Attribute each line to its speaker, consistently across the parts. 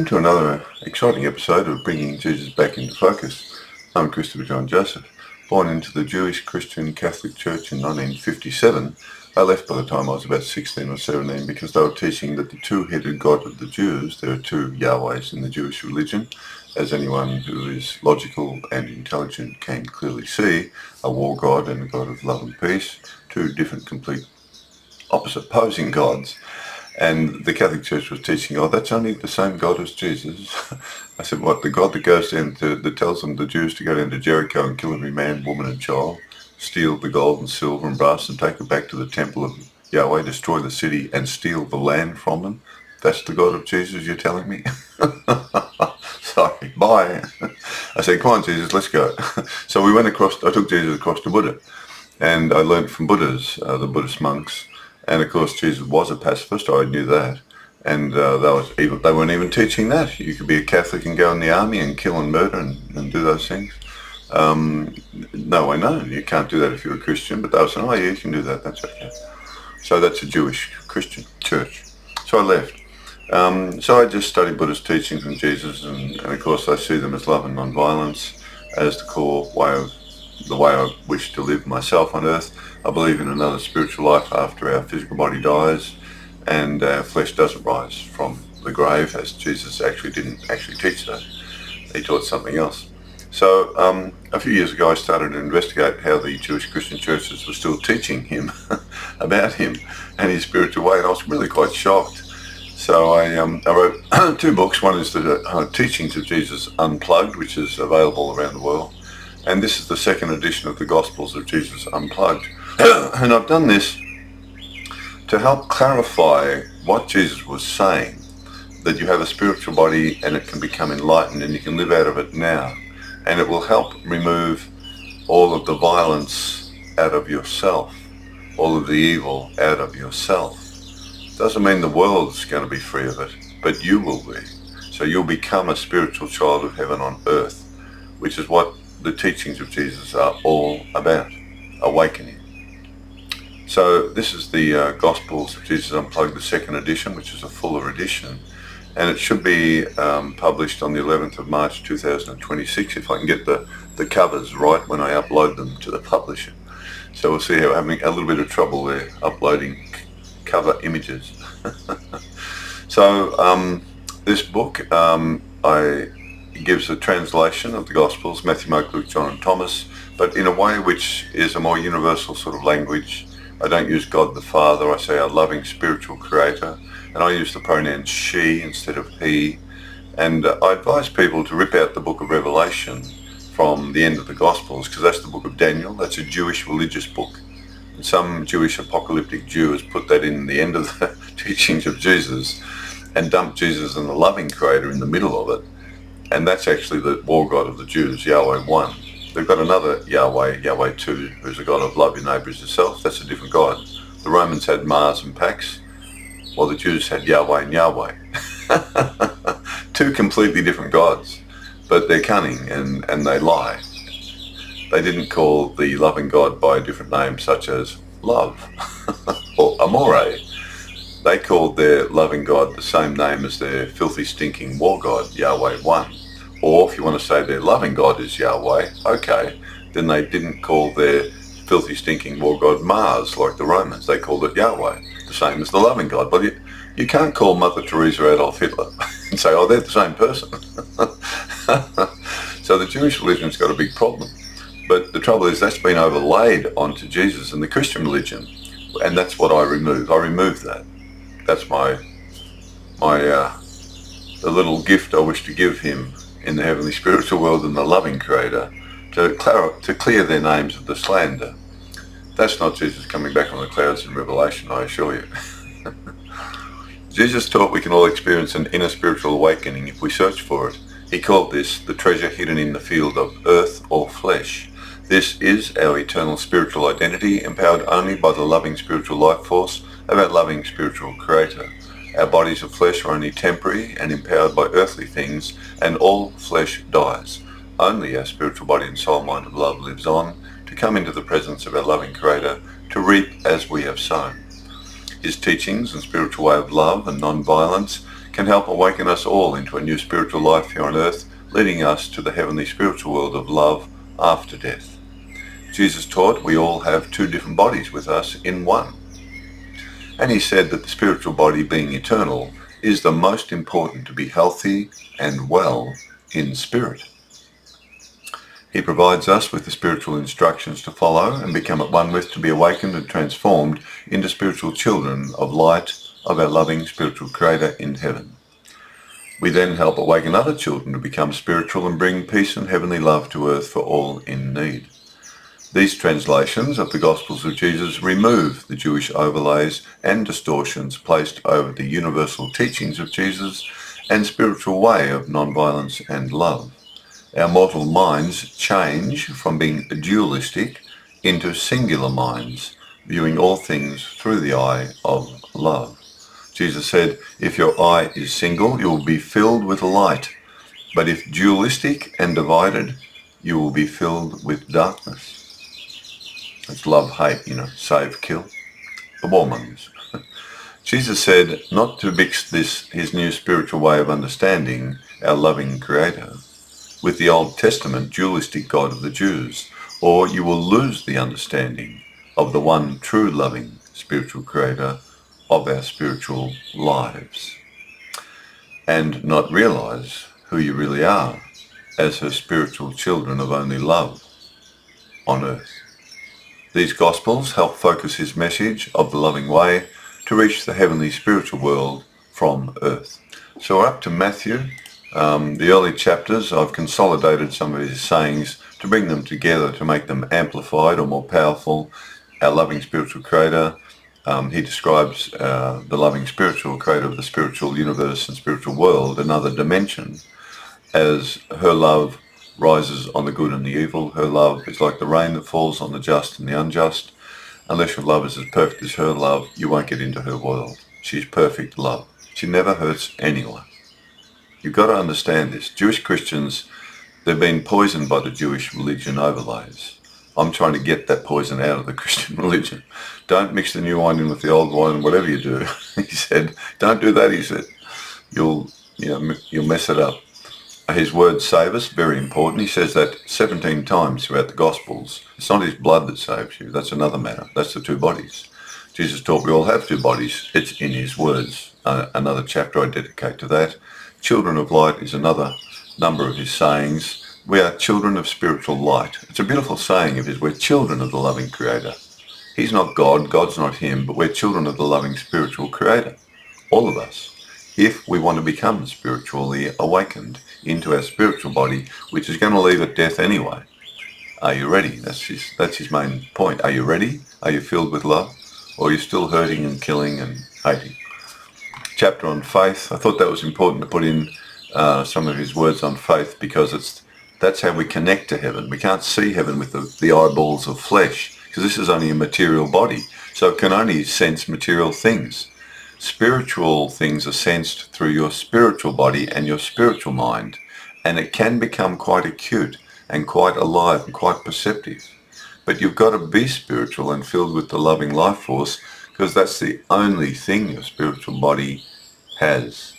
Speaker 1: To another exciting episode of Bringing Jesus Back into Focus. I'm Christopher John Joseph. Born into the Jewish Christian Catholic Church in 1957, I left by the time I was about 16 or 17 because they were teaching that the two-headed God of the Jews, there are two Yahwehs in the Jewish religion, as anyone who is logical and intelligent can clearly see, a war God and a God of love and peace, two different, complete, opposite opposing gods. And the Catholic Church was teaching, that's only the same God as Jesus. I said, what, the God that goes down that tells them, the Jews, to go down to Jericho and kill every man, woman and child, steal the gold and silver and brass and take it back to the temple of Yahweh, destroy the city and steal the land from them? That's the God of Jesus you're telling me? Sorry, bye. I said, come on, Jesus, let's go. So we went across, I took Jesus across to Buddha, and I learned from the Buddhist monks. And of course, Jesus was a pacifist. I knew that, and they weren't even teaching that. You could be a Catholic and go in the army and kill and murder and do those things. No, I know you can't do that if you're a Christian. But they were saying, oh yeah, you can do that. That's okay. So that's a Jewish Christian church. So I left. So I just studied Buddhist teachings and Jesus, and of course I see them as love and non-violence as the core the way I wish to live myself on earth. I believe in another spiritual life after our physical body dies and our flesh doesn't rise from the grave, as Jesus didn't teach that. He taught something else. So a few years ago I started to investigate how the Jewish Christian churches were still teaching him about him and his spiritual way, and I was really quite shocked. So I wrote two books. One is the Teachings of Jesus Unplugged, which is available around the world. And this is the second edition of the Gospels of Jesus Unplugged. And I've done this to help clarify what Jesus was saying, that you have a spiritual body and it can become enlightened and you can live out of it now. And it will help remove all of the violence out of yourself, all of the evil out of yourself. Doesn't mean the world's going to be free of it, but you will be. So you'll become a spiritual child of heaven on earth, which is what the teachings of Jesus are all about, awakening. So this is the Gospels of Jesus Unplugged, the second edition, which is a fuller edition, and it should be published on the 11th of March 2026 if I can get the covers right when I upload them to the publisher. So we'll see how we're having a little bit of trouble there uploading cover images. So this book gives a translation of the Gospels, Matthew, Mark, Luke, John and Thomas, but in a way which is a more universal sort of language. I don't use God the Father, I say our loving spiritual creator, and I use the pronoun she instead of he. And I advise people to rip out the book of Revelation from the end of the Gospels, because that's the book of Daniel. That's a Jewish religious book. And some Jewish apocalyptic Jew has put that in the end of the teachings of Jesus and dumped Jesus and the loving creator in the middle of it. And that's actually the war God of the Jews, Yahweh 1. They've got another Yahweh, Yahweh 2, who's a God of love your neighbour as yourself. That's a different God. The Romans had Mars and Pax, while the Jews had Yahweh and Yahweh. Two completely different gods, but they're cunning and they lie. They didn't call the loving God by a different name such as love or amore. They called their loving God the same name as their filthy, stinking war God, Yahweh 1. Or if you want to say their loving God is Yahweh, okay, then they didn't call their filthy, stinking war God Mars like the Romans. They called it Yahweh, the same as the loving God. But you can't call Mother Teresa or Adolf Hitler and say, oh, they're the same person. So the Jewish religion's got a big problem. But the trouble is that's been overlaid onto Jesus and the Christian religion. And that's what I remove. I remove that. That's the little gift I wish to give him in the heavenly spiritual world and the loving creator, to clear their names of the slander. That's not Jesus coming back on the clouds in Revelation, I assure you. Jesus taught we can all experience an inner spiritual awakening if we search for it. He called this the treasure hidden in the field of earth or flesh. This is our eternal spiritual identity, empowered only by the loving spiritual life force of our loving spiritual creator. Our bodies of flesh are only temporary and empowered by earthly things, and all flesh dies. Only our spiritual body and soul mind of love lives on, to come into the presence of our loving creator, to reap as we have sown. His teachings and spiritual way of love and non-violence can help awaken us all into a new spiritual life here on earth, leading us to the heavenly spiritual world of love after death. Jesus taught we all have two different bodies with us in one. And he said that the spiritual body, being eternal, is the most important to be healthy and well in spirit. He provides us with the spiritual instructions to follow and become at one with, to be awakened and transformed into spiritual children of light of our loving spiritual Creator in heaven. We then help awaken other children to become spiritual and bring peace and heavenly love to earth for all in need. These translations of the Gospels of Jesus remove the Jewish overlays and distortions placed over the universal teachings of Jesus and spiritual way of non-violence and love. Our mortal minds change from being dualistic into singular minds, viewing all things through the eye of love. Jesus said, if your eye is single, you will be filled with light. But if dualistic and divided, you will be filled with darkness. It's love, hate, save, kill. The warmongers. Jesus said not to mix his new spiritual way of understanding our loving Creator with the Old Testament dualistic God of the Jews, or you will lose the understanding of the one true loving spiritual Creator of our spiritual lives, and not realize who you really are as her spiritual children of only love on earth. These Gospels help focus his message of the loving way to reach the heavenly spiritual world from earth. So we're up to Matthew. The early chapters, I've consolidated some of his sayings to bring them together to make them amplified or more powerful. Our loving spiritual Creator, he describes the loving spiritual Creator of the spiritual universe and spiritual world, another dimension, as her love rises on the good and the evil. Her love is like the rain that falls on the just and the unjust. Unless your love is as perfect as her love, you won't get into her world. She's perfect love. She never hurts anyone. You've got to understand this. Jewish Christians, they've been poisoned by the Jewish religion overlays. I'm trying to get that poison out of the Christian religion. Don't mix the new wine in with the old wine, whatever you do. He said, don't do that, he said. You'll mess it up. His words save us, very important. He says that 17 times throughout the Gospels. It's not his blood that saves you. That's another matter. That's the two bodies. Jesus taught we all have two bodies. It's in his words. Another chapter I dedicate to that. Children of light is another number of his sayings. We are children of spiritual light. It's a beautiful saying of his. We're children of the loving Creator. He's not God. God's not him. But we're children of the loving spiritual Creator. All of us. If we want to become spiritually awakened into our spiritual body, which is going to leave at death anyway. Are you ready? That's his main point. Are you ready? Are you filled with love? Or are you still hurting and killing and hating? Chapter on faith. I thought that was important to put in some of his words on faith, because that's how we connect to heaven. We can't see heaven with the eyeballs of flesh, because this is only a material body. So it can only sense material things. Spiritual things are sensed through your spiritual body and your spiritual mind, and it can become quite acute and quite alive and quite perceptive. But you've got to be spiritual and filled with the loving life force, because that's the only thing your spiritual body has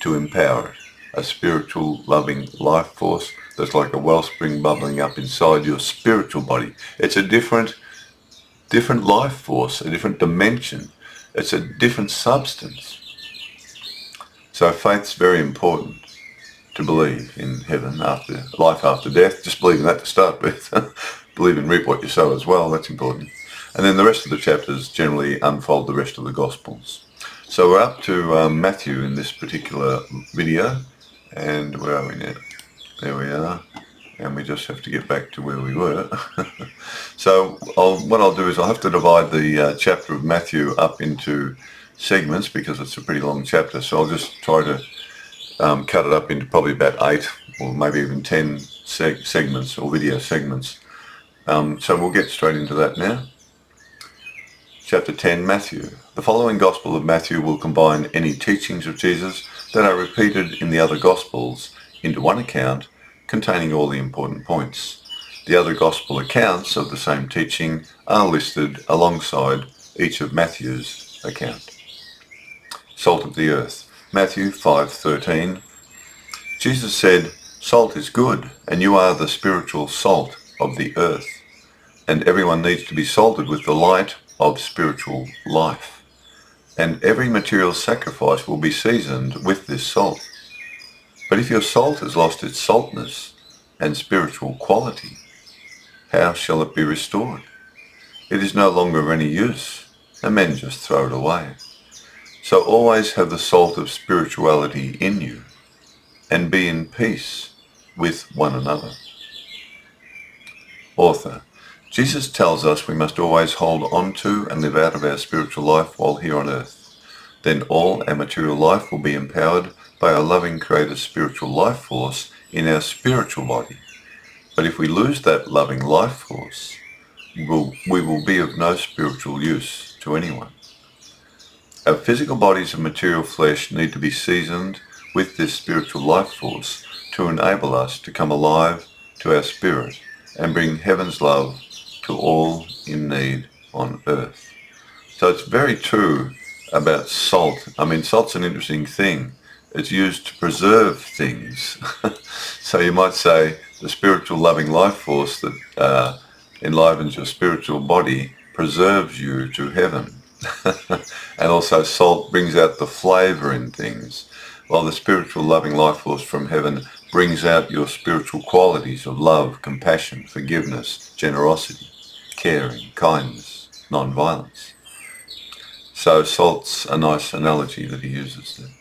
Speaker 1: to empower it. A spiritual loving life force that's like a wellspring bubbling up inside your spiritual body. It's a different life force, a different dimension. It's a different substance. So faith's very important to believe in heaven, after life after death. Just believe in that to start with. Believe and reap what you sow as well. That's important. And then the rest of the chapters generally unfold the rest of the Gospels. So we're up to Matthew in this particular video. And where are we now? There we are. And we just have to get back to where we were. So what I'll do is I'll have to divide the chapter of Matthew up into segments, because it's a pretty long chapter. So I'll just try to cut it up into probably about 8 or maybe even 10 segments or video segments. So we'll get straight into that now. Chapter 10, Matthew. The following Gospel of Matthew will combine any teachings of Jesus that are repeated in the other Gospels into one account containing all the important points. The other Gospel accounts of the same teaching are listed alongside each of Matthew's account. Salt of the earth. Matthew 5:13. Jesus said, "Salt is good, and you are the spiritual salt of the earth." And everyone needs to be salted with the light of spiritual life. And every material sacrifice will be seasoned with this salt. But if your salt has lost its saltness and spiritual quality, how shall it be restored? It is no longer of any use, and men just throw it away. So always have the salt of spirituality in you, and be in peace with one another. Author. Jesus tells us we must always hold on to and live out of our spiritual life while here on earth. Then all our material life will be empowered by our loving Creator's spiritual life force in our spiritual body. But if we lose that loving life force, we will be of no spiritual use to anyone. Our physical bodies of material flesh need to be seasoned with this spiritual life force to enable us to come alive to our spirit and bring heaven's love to all in need on earth. So it's very true about salt. I mean, salt's an interesting thing. It's used to preserve things. So you might say the spiritual loving life force that enlivens your spiritual body preserves you to heaven. And also salt brings out the flavor in things, while the spiritual loving life force from heaven brings out your spiritual qualities of love, compassion, forgiveness, generosity, caring, kindness, non-violence. So salt's a nice analogy that he uses there.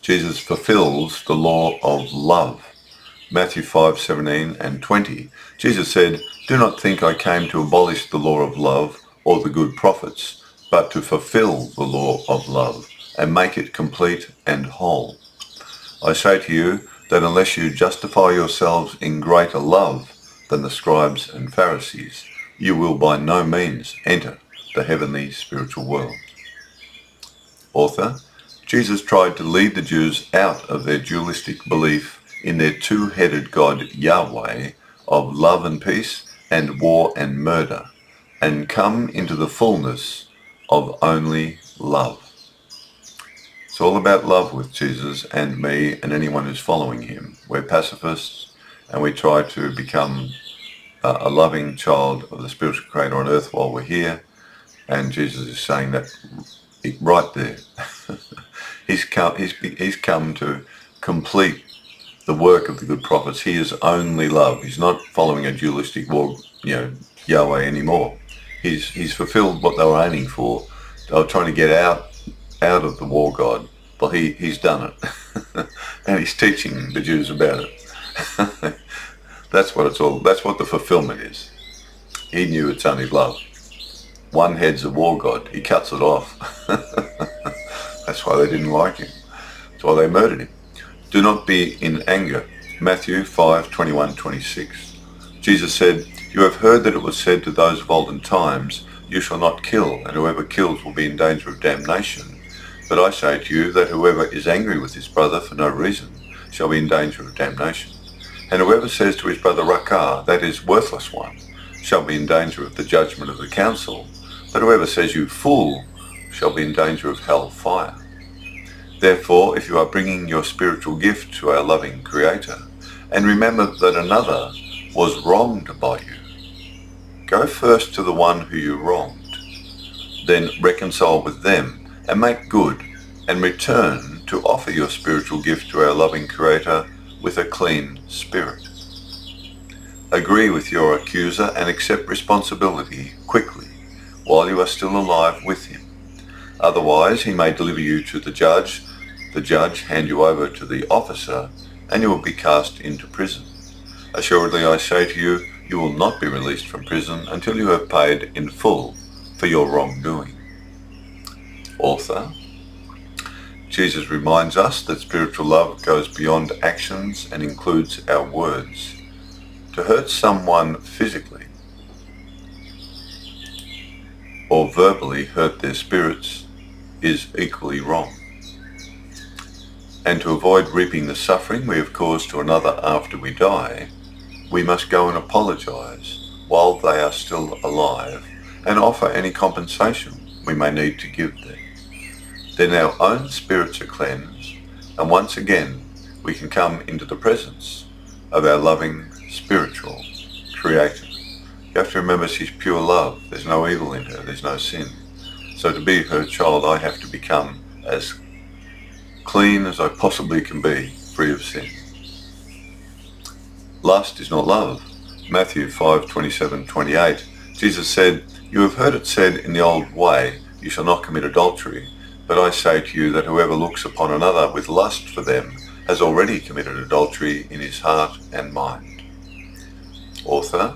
Speaker 1: Jesus fulfills the law of love. Matthew 5:17 and 20. Jesus said, "Do not think I came to abolish the law of love or the good prophets, but to fulfill the law of love and make it complete and whole. I say to you that unless you justify yourselves in greater love than the scribes and Pharisees, you will by no means enter the heavenly spiritual world." Author. Jesus tried to lead the Jews out of their dualistic belief in their two-headed God Yahweh of love and peace and war and murder, and come into the fullness of only love. It's all about love with Jesus and me and anyone who's following him. We're pacifists, and we try to become a loving child of the spiritual Creator on earth while we're here. And Jesus is saying that right there. He's come to complete the work of the good prophets. He is only love. He's not following a dualistic war, Yahweh anymore. He's fulfilled what they were aiming for. They were trying to get out of the war god. Well, he's done it. And he's teaching the Jews about it. That's what the fulfillment is. He knew it's only love. One head's a war god. He cuts it off. That's why they didn't like him. That's why they murdered him. Do not be in anger. Matthew 5:21-26. Jesus said, "You have heard that it was said to those of olden times, 'You shall not kill, and whoever kills will be in danger of damnation.' But I say to you that whoever is angry with his brother for no reason shall be in danger of damnation. And whoever says to his brother Rakah, that is, worthless one, shall be in danger of the judgment of the council. But whoever says you fool shall be in danger of hell fire. Therefore, if you are bringing your spiritual gift to our loving Creator, and remember that another was wronged by you, go first to the one who you wronged, then reconcile with them and make good, and return to offer your spiritual gift to our loving Creator with a clean spirit. Agree with your accuser and accept responsibility quickly while you are still alive with him. Otherwise, he may deliver you to the judge hand you over to the officer, and you will be cast into prison. Assuredly, I say to you, you will not be released from prison until you have paid in full for your wrongdoing." Author. Jesus reminds us that spiritual love goes beyond actions and includes our words. To hurt someone physically or verbally hurt their spirits is equally wrong. And to avoid reaping the suffering we have caused to another after we die, we must go and apologize while they are still alive and offer any compensation we may need to give them. Then our own spirits are cleansed, and once again we can come into the presence of our loving spiritual Creator. You have to remember she's pure love. There's no evil in her. There's no sin. So to be her child, I have to become as clean as I possibly can be, free of sin. Lust is not love. Matthew 5:27-28. Jesus said, "You have heard it said in the old way, you shall not commit adultery. But I say to you that whoever looks upon another with lust for them has already committed adultery in his heart and mind." Author,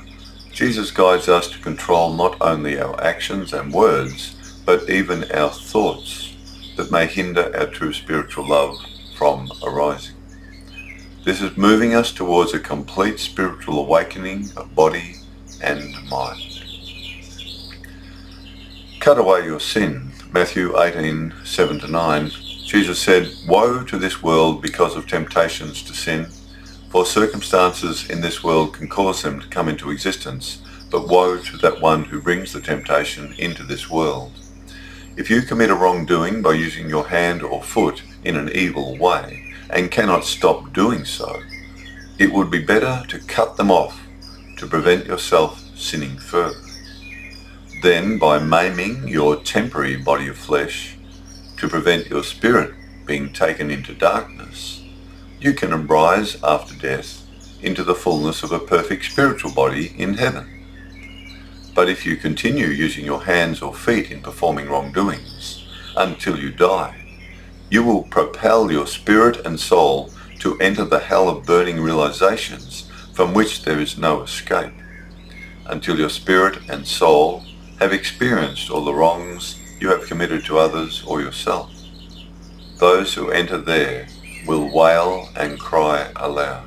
Speaker 1: Jesus guides us to control not only our actions and words, but even our thoughts that may hinder our true spiritual love from arising. This is moving us towards a complete spiritual awakening of body and mind. Cut away your sin. Matthew 18:7-9. Jesus said, "Woe to this world because of temptations to sin, for circumstances in this world can cause them to come into existence, but woe to that one who brings the temptation into this world. If you commit a wrongdoing by using your hand or foot in an evil way, and cannot stop doing so, it would be better to cut them off to prevent yourself sinning further. Then by maiming your temporary body of flesh to prevent your spirit being taken into darkness, you can rise after death into the fullness of a perfect spiritual body in heaven. But if you continue using your hands or feet in performing wrongdoings until you die, you will propel your spirit and soul to enter the hell of burning realizations from which there is no escape, until your spirit and soul have experienced all the wrongs you have committed to others or yourself. Those who enter there will wail and cry aloud.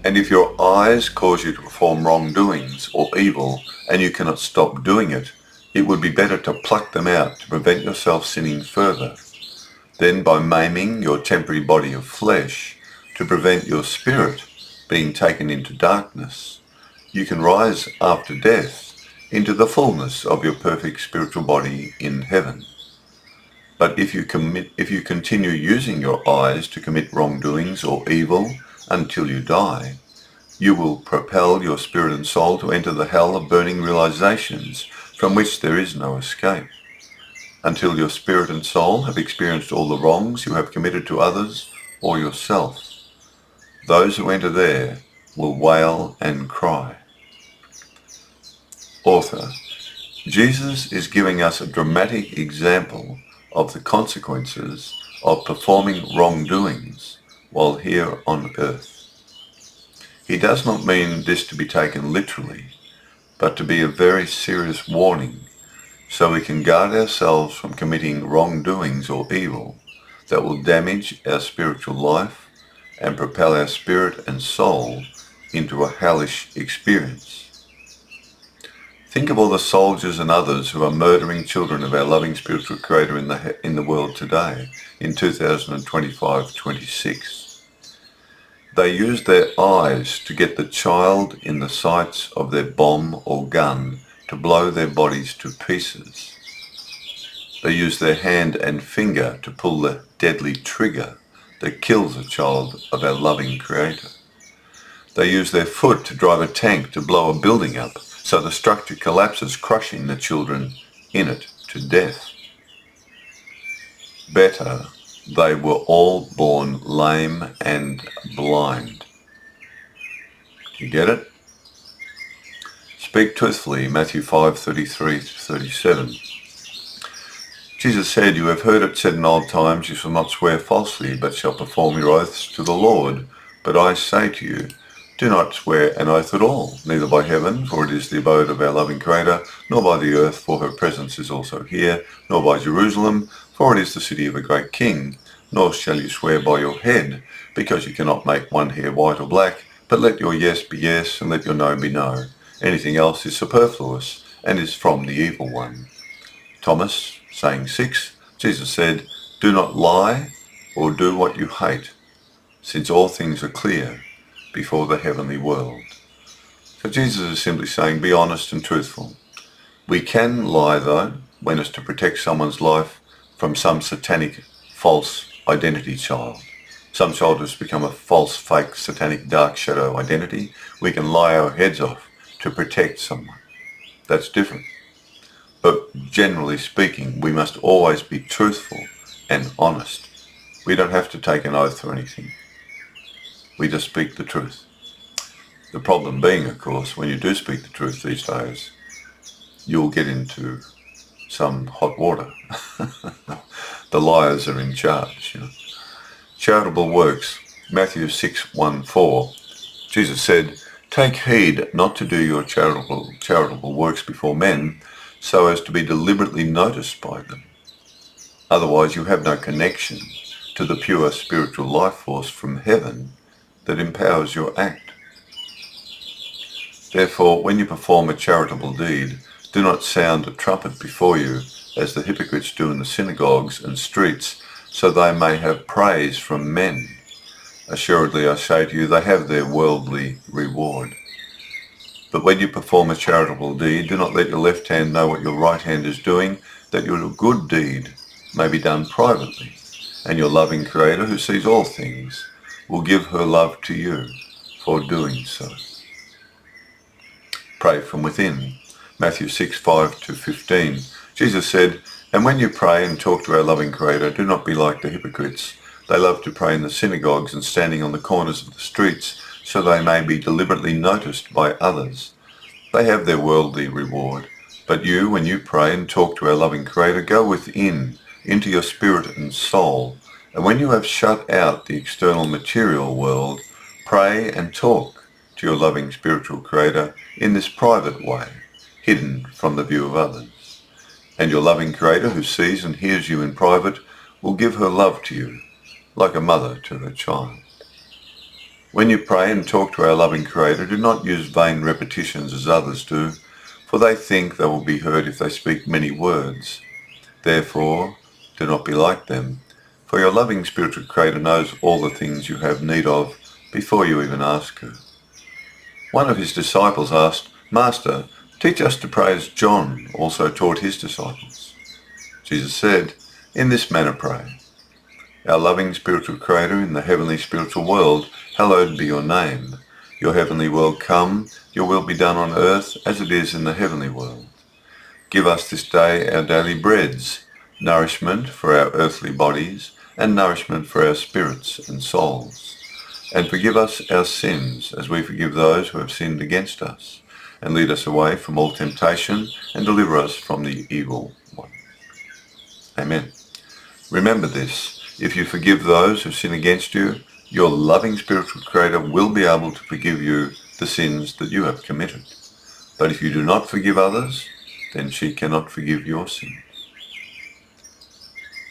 Speaker 1: And if your eyes cause you to perform wrongdoings or evil and you cannot stop doing it, it would be better to pluck them out to prevent yourself sinning further. Then by maiming your temporary body of flesh to prevent your spirit being taken into darkness, you can rise after death into the fullness of your perfect spiritual body in heaven. But if you continue using your eyes to commit wrongdoings or evil until you die, you will propel your spirit and soul to enter the hell of burning realizations from which there is no escape, until your spirit and soul have experienced all the wrongs you have committed to others or yourself. Those who enter there will wail and cry. Author, Jesus is giving us a dramatic example of the consequences of performing wrongdoings while here on earth. He does not mean this to be taken literally, but to be a very serious warning, so we can guard ourselves from committing wrongdoings or evil that will damage our spiritual life and propel our spirit and soul into a hellish experience. Think of all the soldiers and others who are murdering children of our loving spiritual Creator in the world today, in 2025-26. They use their eyes to get the child in the sights of their bomb or gun to blow their bodies to pieces. They use their hand and finger to pull the deadly trigger that kills a child of our loving Creator. They use their foot to drive a tank to blow a building up so the structure collapses, crushing the children in it to death. Better, they were all born lame and blind. Do you get it? Speak truthfully, Matthew 5:33-37. Jesus said, "You have heard it said in old times, you shall not swear falsely, but shall perform your oaths to the Lord. But I say to you, do not swear an oath at all, neither by heaven, for it is the abode of our loving Creator, nor by the earth, for her presence is also here, nor by Jerusalem, for it is the city of a great king. Nor shall you swear by your head, because you cannot make one hair white or black, but let your yes be yes, and let your no be no. Anything else is superfluous, and is from the evil one." Thomas, saying 6, Jesus said, "Do not lie or do what you hate, since all things are clear before the heavenly world." So Jesus is simply saying, be honest and truthful. We can lie though, when it's to protect someone's life from some satanic false identity child. Some child has become a false, fake, satanic, dark shadow identity. We can lie our heads off to protect someone. That's different. But generally speaking, we must always be truthful and honest. We don't have to take an oath or anything. We just speak the truth. The problem being, of course, when you do speak the truth these days, you'll get into some hot water. The liars are in charge, Charitable works, Matthew 6:1-4. Jesus said, "Take heed not to do your charitable works before men, so as to be deliberately noticed by them. Otherwise you have no connection to the pure spiritual life force from heaven that empowers your act. Therefore, when you perform a charitable deed, do not sound a trumpet before you, as the hypocrites do in the synagogues and streets, so they may have praise from men. Assuredly, I say to you, they have their worldly reward. But when you perform a charitable deed, do not let your left hand know what your right hand is doing, that your good deed may be done privately. And your loving Creator, who sees all things, will give her love to you for doing so." Pray from within. Matthew 6:5-15. Jesus said, "And when you pray and talk to our loving Creator, do not be like the hypocrites. They love to pray in the synagogues and standing on the corners of the streets, so they may be deliberately noticed by others. They have their worldly reward. But you, when you pray and talk to our loving Creator, go within, into your spirit and soul. And when you have shut out the external material world, pray and talk to your loving spiritual Creator in this private way, hidden from the view of others. And your loving Creator, who sees and hears you in private, will give her love to you, like a mother to her child." When you pray and talk to our loving Creator, do not use vain repetitions as others do, for they think they will be heard if they speak many words. Therefore, do not be like them, for your loving spiritual Creator knows all the things you have need of before you even ask her. One of his disciples asked, "Master, teach us to pray as John also taught his disciples." Jesus said, "In this manner pray. Our loving spiritual Creator in the heavenly spiritual world, hallowed be your name. Your heavenly world come, your will be done on earth as it is in the heavenly world. Give us this day our daily breads, nourishment for our earthly bodies and nourishment for our spirits and souls. And forgive us our sins as we forgive those who have sinned against us. And lead us away from all temptation and deliver us from the evil one." Amen. Remember this. If you forgive those who sin against you, your loving spiritual Creator will be able to forgive you the sins that you have committed. But if you do not forgive others, then she cannot forgive your sins.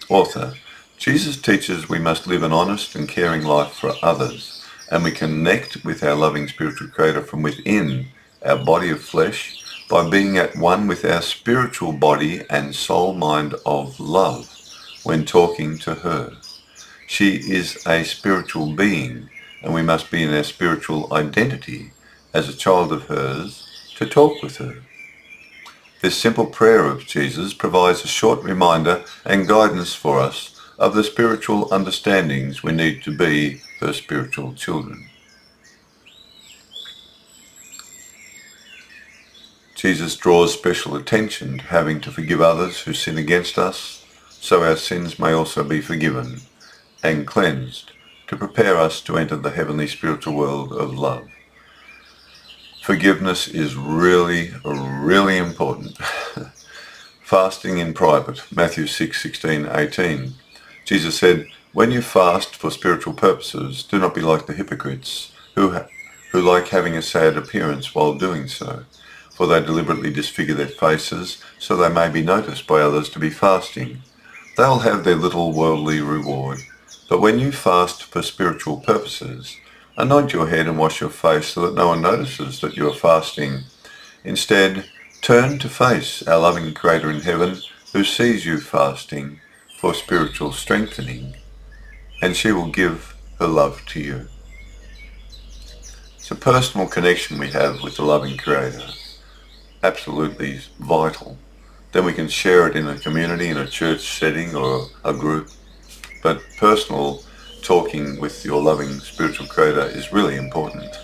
Speaker 1: Author, Jesus teaches we must live an honest and caring life for others, and we connect with our loving spiritual Creator from within our body of flesh by being at one with our spiritual body and soul mind of love when talking to her. She is a spiritual being, and we must be in our spiritual identity as a child of hers to talk with her. This simple prayer of Jesus provides a short reminder and guidance for us of the spiritual understandings we need to be her spiritual children. Jesus draws special attention to having to forgive others who sin against us, so our sins may also be forgiven and cleansed to prepare us to enter the heavenly spiritual world of love. Forgiveness is really, really important. Fasting in private, Matthew 6:16-18. Jesus said, "When you fast for spiritual purposes, do not be like the hypocrites, who like having a sad appearance while doing so, for they deliberately disfigure their faces, so they may be noticed by others to be fasting. They'll have their little worldly reward. But when you fast for spiritual purposes, anoint your head and wash your face so that no one notices that you are fasting. Instead, turn to face our loving Creator in heaven, who sees you fasting for spiritual strengthening, and she will give her love to you." It's a personal connection we have with the loving Creator. Absolutely vital then we can share it in a community, in a church setting or a group. But personal talking with your loving spiritual creator is really important.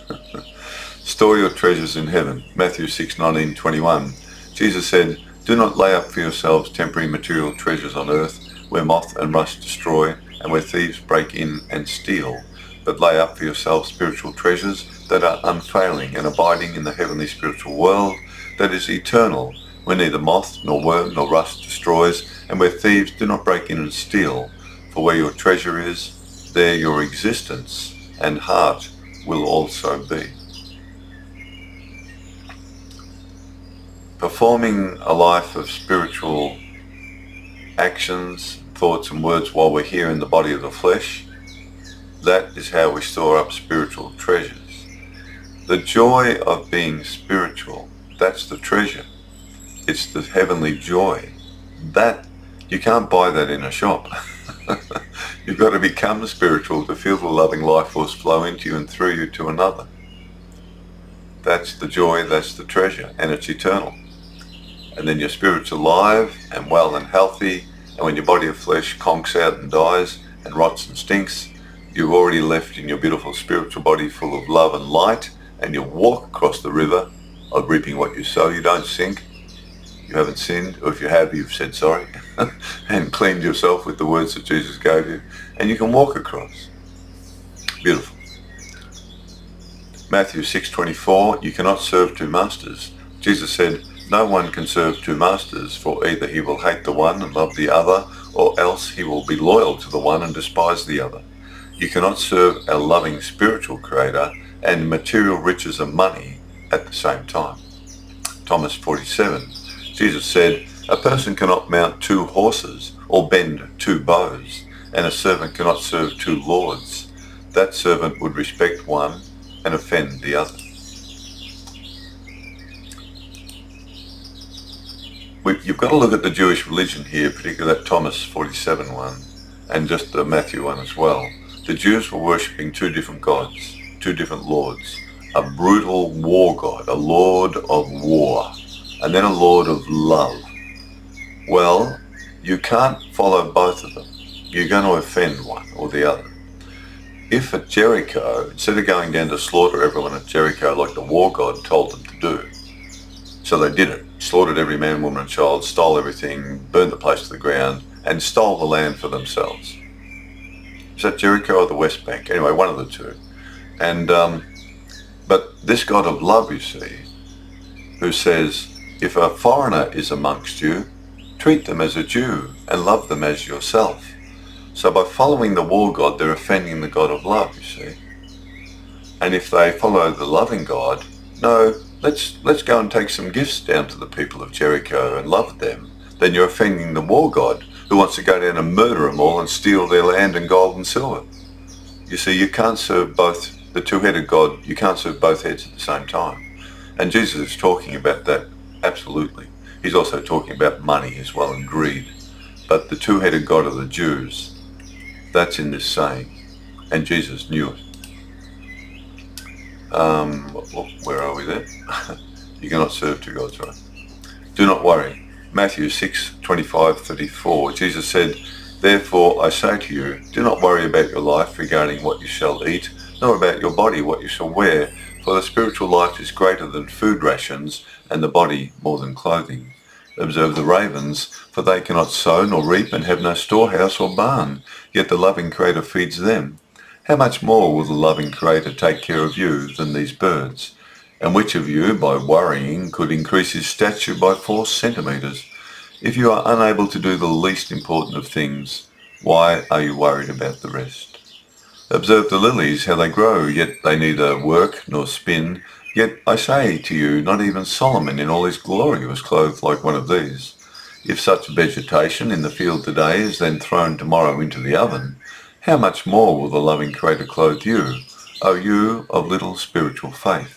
Speaker 1: Store your treasures in heaven. Matthew 6:19-21. Jesus said, "Do not lay up for yourselves temporary material treasures on earth, where moth and rust destroy, and where thieves break in and steal. But lay up for yourselves spiritual treasures that are unfailing and abiding in the heavenly spiritual world that is eternal, where neither moth nor worm nor rust destroys, and where thieves do not break in and steal. For where your treasure is, there your existence and heart will also be." Performing a life of spiritual actions, thoughts and words while we're here in the body of the flesh, that is how we store up spiritual treasures. The joy of being spiritual, that's the treasure. It's the heavenly joy. That, you can't buy that in a shop. You've got to become spiritual to feel the loving life force flow into you and through you to another. That's the joy, that's the treasure, and it's eternal. And then your spirit's alive and well and healthy, and when your body of flesh conks out and dies and rots and stinks, you've already left in your beautiful spiritual body full of love and light, and you walk across the river of reaping what you sow. You don't sink. You haven't sinned, or if you have, you've said sorry and cleaned yourself with the words that Jesus gave you, and you can walk across. Beautiful. Matthew 6:24, you cannot serve two masters. Jesus said, "No one can serve two masters, for either he will hate the one and love the other, or else he will be loyal to the one and despise the other." You cannot serve our loving spiritual creator and material riches and money at the same time. Thomas 47, Jesus said, "A person cannot mount two horses or bend two bows, and a servant cannot serve two lords. That servant would respect one and offend the other." You've got to look at the Jewish religion here, particularly that Thomas 47 one, and just the Matthew one as well. The Jews were worshipping two different gods, two different lords. A brutal war god, a lord of war, and then a lord of love. Well, you can't follow both of them. You're going to offend one or the other. If at Jericho, instead of going down to slaughter everyone at Jericho like the war god told them to do, so they did it, slaughtered every man, woman and child, stole everything, burned the place to the ground, and stole the land for themselves. Is that Jericho or the West Bank? Anyway, one of the two. And but this God of love, you see, who says, if a foreigner is amongst you, treat them as a Jew and love them as yourself. So by following the war god, they're offending the God of love, you see. And if they follow the loving God, no, let's go and take some gifts down to the people of Jericho and love them, then you're offending the war god who wants to go down and murder them all and steal their land and gold and silver. You see, you can't serve both, the two-headed God, you can't serve both heads at the same time. And Jesus is talking about that, absolutely. He's also talking about money as well and greed. But the two-headed God of the Jews, that's in this saying. And Jesus knew it. Where are we there? You cannot serve two gods, right? Do not worry. Matthew 6:25-34, Jesus said, "Therefore I say to you, do not worry about your life regarding what you shall eat, nor about your body what you shall wear, for the spiritual life is greater than food rations, and the body more than clothing. Observe the ravens, for they cannot sow nor reap and have no storehouse or barn, yet the loving Creator feeds them. How much more will the loving Creator take care of you than these birds? And which of you, by worrying, could increase his stature by 4 centimeters? If you are unable to do the least important of things, why are you worried about the rest? Observe the lilies, how they grow, yet they neither work nor spin. Yet I say to you, not even Solomon in all his glory was clothed like one of these. If such vegetation in the field today is then thrown tomorrow into the oven, how much more will the loving Creator clothe you, O you of little spiritual faith?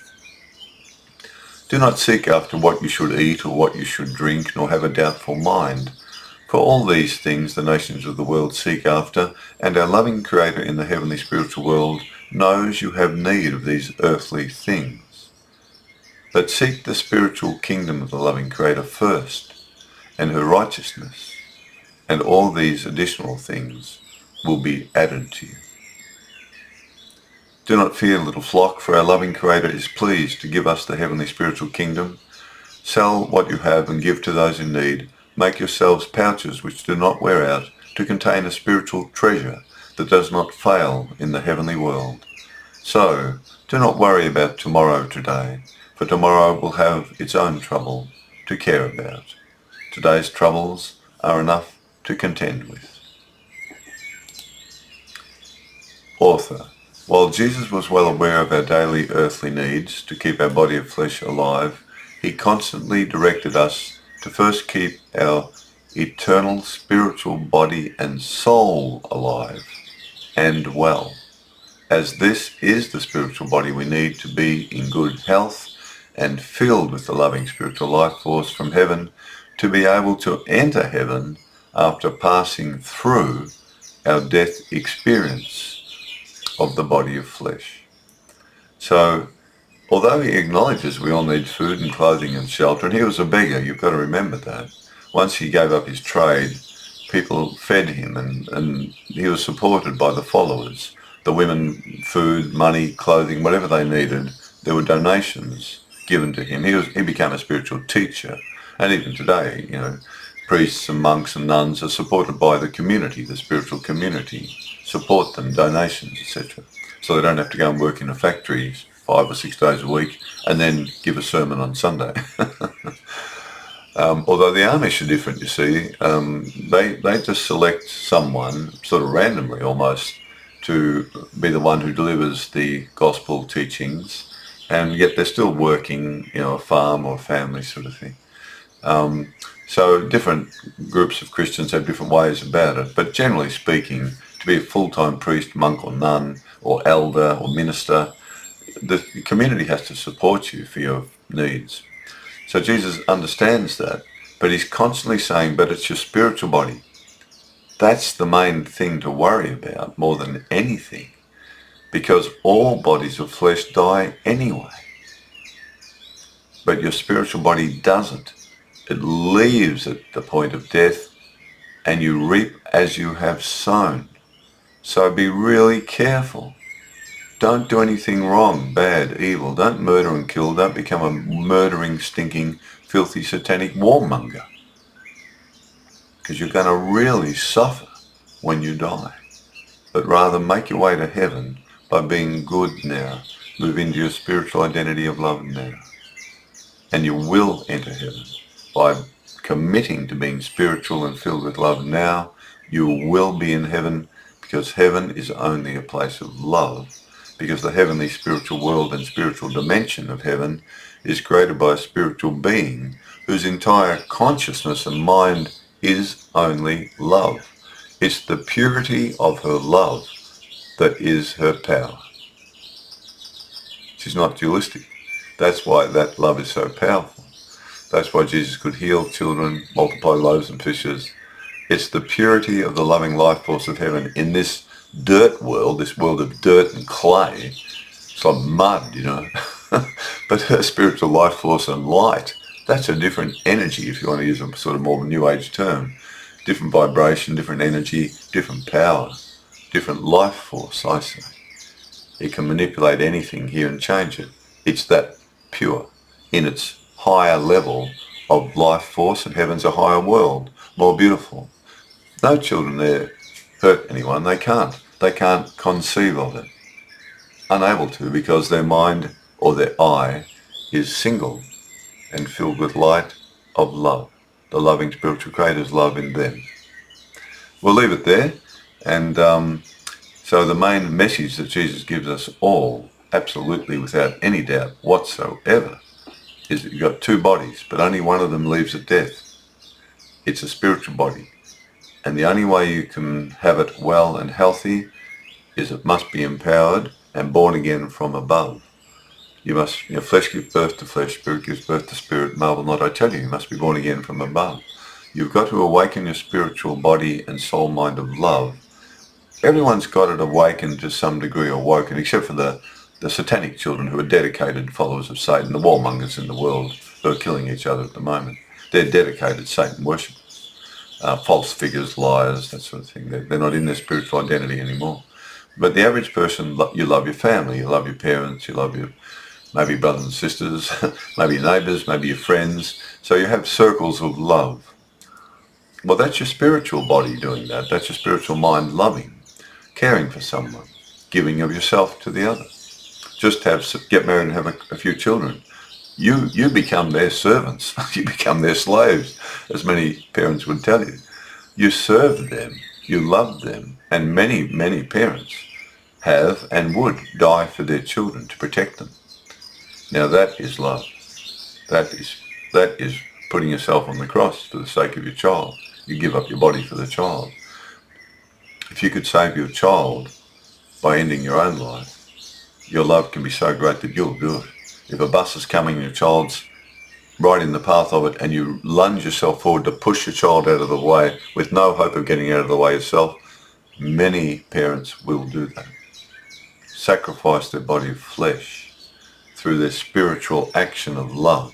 Speaker 1: Do not seek after what you should eat or what you should drink, nor have a doubtful mind. For all these things the nations of the world seek after, and our loving Creator in the heavenly spiritual world knows you have need of these earthly things. But seek the spiritual kingdom of the loving Creator first, and her righteousness, and all these additional things will be added to you. Do not fear, little flock, for our loving Creator is pleased to give us the heavenly spiritual kingdom. Sell what you have and give to those in need. Make yourselves pouches which do not wear out, to contain a spiritual treasure that does not fail in the heavenly world. So, do not worry about tomorrow today, for tomorrow will have its own trouble to care about. Today's troubles are enough to contend with. Author. While Jesus was well aware of our daily earthly needs to keep our body of flesh alive, he constantly directed us to first keep our eternal spiritual body and soul alive and well, as this is the spiritual body we need to be in good health and filled with the loving spiritual life force from heaven to be able to enter heaven after passing through our death experience of the body of flesh. So, although he acknowledges we all need food and clothing and shelter, and he was a beggar, you've got to remember that. Once he gave up his trade, people fed him, and he was supported by the followers. The women, food, money, clothing, whatever they needed, there were donations given to him. He became a spiritual teacher, and even today, priests and monks and nuns are supported by the community, the spiritual community. Support them, donations, etc. So they don't have to go and work in a factory 5 or 6 days a week and then give a sermon on Sunday. Although the Amish are different, you see. They just select someone, sort of randomly almost, to be the one who delivers the gospel teachings, and yet they're still working, a farm or family sort of thing. So different groups of Christians have different ways about it, but generally speaking, to be a full-time priest, monk or nun or elder or minister, the community has to support you for your needs. So Jesus understands that, but he's constantly saying, but it's your spiritual body. That's the main thing to worry about more than anything, because all bodies of flesh die anyway. But your spiritual body doesn't. It leaves at the point of death, and you reap as you have sown. So be really careful. Don't do anything wrong, bad, evil. Don't murder and kill. Don't become a murdering, stinking, filthy, satanic warmonger, because you're going to really suffer when you die. But rather make your way to heaven by being good now. Move into your spiritual identity of love now. And you will enter heaven by committing to being spiritual and filled with love now. You will be in heaven, because heaven is only a place of love, because the heavenly spiritual world and spiritual dimension of heaven is created by a spiritual being whose entire consciousness and mind is only love. It's the purity of her love that is her power. She's not dualistic. That's why that love is so powerful. That's why Jesus could heal children, multiply loaves and fishes. It's the purity of the loving life force of heaven in this dirt world, this world of dirt and clay. It's like mud, But her spiritual life force and light, that's a different energy, if you want to use a sort of more New Age term. Different vibration, different energy, different power, different life force, I say. It can manipulate anything here and change it. It's that pure in its higher level of life force, and heaven's a higher world, more beautiful. No children there hurt anyone. They can't. They can't conceive of it. Unable to, because their mind or their eye is single and filled with light of love. The loving spiritual Creator's love in them. We'll leave it there. And so the main message that Jesus gives us all, absolutely without any doubt whatsoever, is that you've got two bodies, but only one of them leaves at death. It's a spiritual body. And the only way you can have it well and healthy is it must be empowered and born again from above. Flesh gives birth to flesh, spirit gives birth to spirit. Marvel not, I tell you must be born again from above. You've got to awaken your spiritual body and soul mind of love. Everyone's got it awakened to some degree, awoken, except for the satanic children who are dedicated followers of Satan, the warmongers in the world who are killing each other at the moment. They're dedicated Satan worshippers, false figures, liars, that sort of thing. They're not in their spiritual identity anymore. But the average person, you love your family, you love your parents, you love your maybe brothers and sisters, maybe your neighbours, maybe your friends. So you have circles of love. Well, that's your spiritual body doing that. That's your spiritual mind loving, caring for someone, giving of yourself to the other. Just get married and have a few children. You become their servants. You become their slaves, as many parents would tell you. You serve them, you love them, and many, many parents have and would die for their children to protect them. Now that is love. That is putting yourself on the cross for the sake of your child. You give up your body for the child. If you could save your child by ending your own life, your love can be so great that you'll do it. If a bus is coming and your child's right in the path of it and you lunge yourself forward to push your child out of the way with no hope of getting out of the way yourself, many parents will do that. Sacrifice their body of flesh through their spiritual action of love.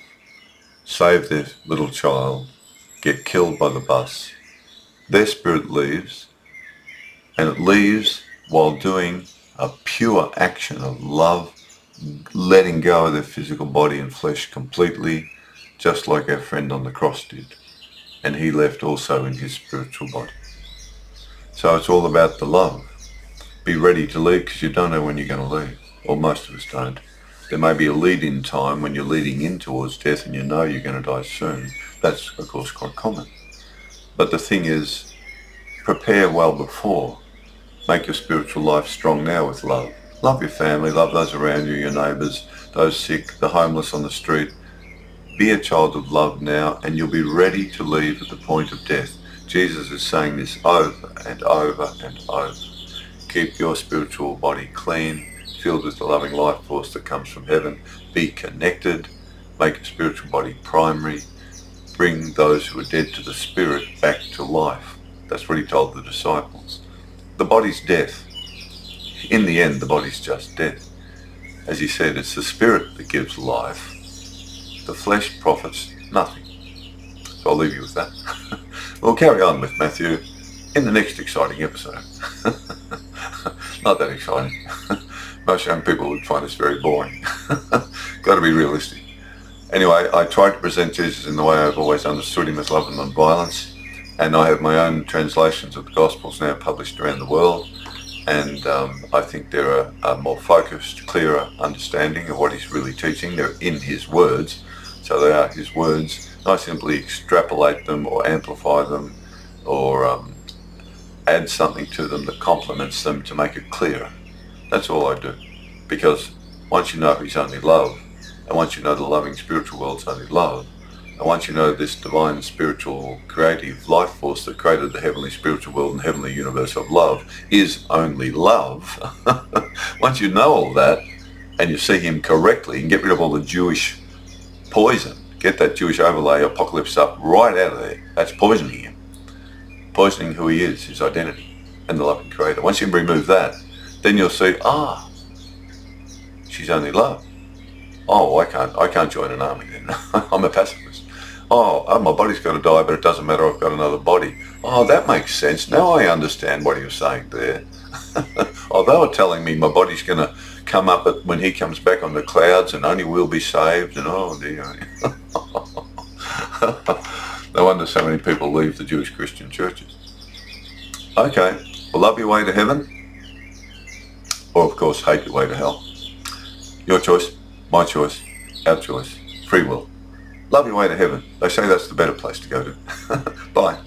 Speaker 1: Save their little child, get killed by the bus. Their spirit leaves, and it leaves while doing a pure action of love, letting go of their physical body and flesh completely, just like our friend on the cross did. And he left also in his spiritual body. So it's all about the love. Be ready to leave, because you don't know when you're going to leave, or most of us don't. There may be a lead-in time when you're leading in towards death and you know you're going to die soon. That's, of course, quite common. But the thing is, prepare well before. Make your spiritual life strong now with love. Love your family, love those around you, your neighbours, those sick, the homeless on the street. Be a child of love now, and you'll be ready to leave at the point of death. Jesus is saying this over and over and over. Keep your spiritual body clean, filled with the loving life force that comes from heaven. Be connected. Make your spiritual body primary. Bring those who are dead to the spirit back to life. That's what he told the disciples. The body's death. In the end, the body's just death. As he said, it's the spirit that gives life. The flesh profits nothing. So I'll leave you with that. We'll carry on with Matthew in the next exciting episode. Not that exciting. Most young people would find this very boring. Got to be realistic. Anyway, I tried to present Jesus in the way I've always understood him, as love and non-violence. And I have my own translations of the Gospels now published around the world. And I think they're a more focused, clearer understanding of what he's really teaching. They're in his words, so they are his words. I simply extrapolate them or amplify them or add something to them that complements them to make it clearer. That's all I do. Because once you know he's only love, and once you know the loving spiritual world's only love, and once you know this divine spiritual creative life force that created the heavenly spiritual world and heavenly universe of love is only love, once you know all that and you see him correctly and get rid of all the Jewish poison, get that Jewish overlay apocalypse stuff right out of there, that's poisoning him, poisoning who he is, his identity and the loving creator. Once you remove that, then you'll see, she's only love. Oh, I can't join an army then. I'm a pacifist. Oh, my body's got to die, but it doesn't matter, I've got another body. Oh, that makes sense. Now I understand what he was saying there. Oh, they were telling me my body's going to come up when he comes back on the clouds and only we'll be saved, and oh dear. No wonder so many people leave the Jewish Christian churches. Okay, well, love your way to heaven, or of course hate your way to hell. Your choice, my choice, our choice, free will. Love your way to heaven. They say that's the better place to go to. Bye.